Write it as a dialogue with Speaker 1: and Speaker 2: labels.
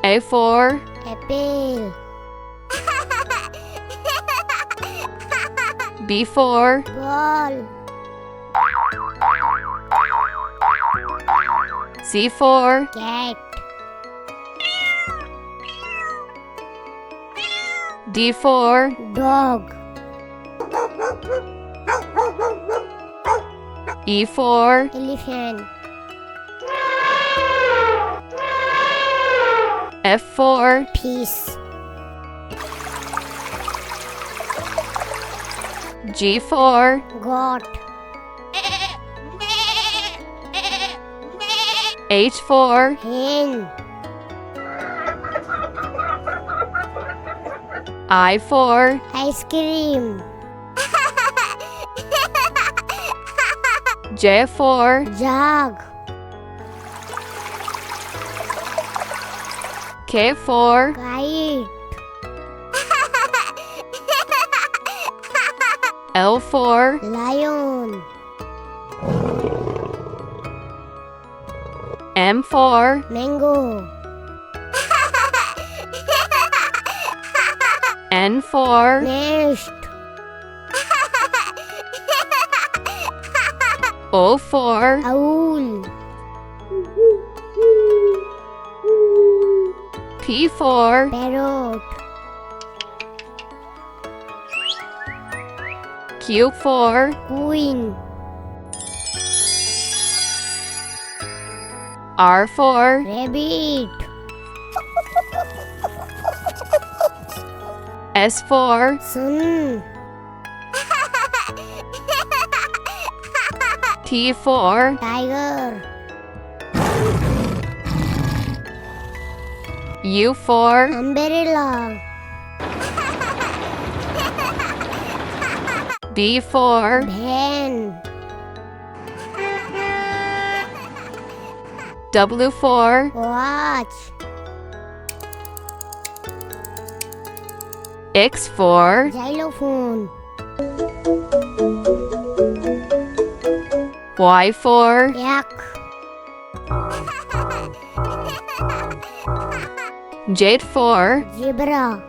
Speaker 1: A for
Speaker 2: apple.
Speaker 1: B for
Speaker 2: Ball.
Speaker 1: C for
Speaker 2: Cat.
Speaker 1: D for
Speaker 2: Dog.
Speaker 1: E for
Speaker 2: Elephant.
Speaker 1: F for
Speaker 2: Peace.
Speaker 1: G for
Speaker 2: Goat.
Speaker 1: H for
Speaker 2: Hen.
Speaker 1: I for
Speaker 2: Ice cream.
Speaker 1: J for
Speaker 2: Jug.
Speaker 1: K for
Speaker 2: Kite.
Speaker 1: L for
Speaker 2: Lion.
Speaker 1: M for
Speaker 2: Mango.
Speaker 1: N for
Speaker 2: Nest.
Speaker 1: O for
Speaker 2: Owl.
Speaker 1: P for
Speaker 2: Parrot.
Speaker 1: Q for
Speaker 2: Queen.
Speaker 1: R for
Speaker 2: Rabbit.
Speaker 1: S for
Speaker 2: Sun.
Speaker 1: T for
Speaker 2: Tiger.
Speaker 1: U for
Speaker 2: Umbrella.
Speaker 1: V for
Speaker 2: Van.
Speaker 1: W for
Speaker 2: Watch.
Speaker 1: X for
Speaker 2: Xylophone.
Speaker 1: Y for
Speaker 2: Yak.
Speaker 1: Z for
Speaker 2: Zebra.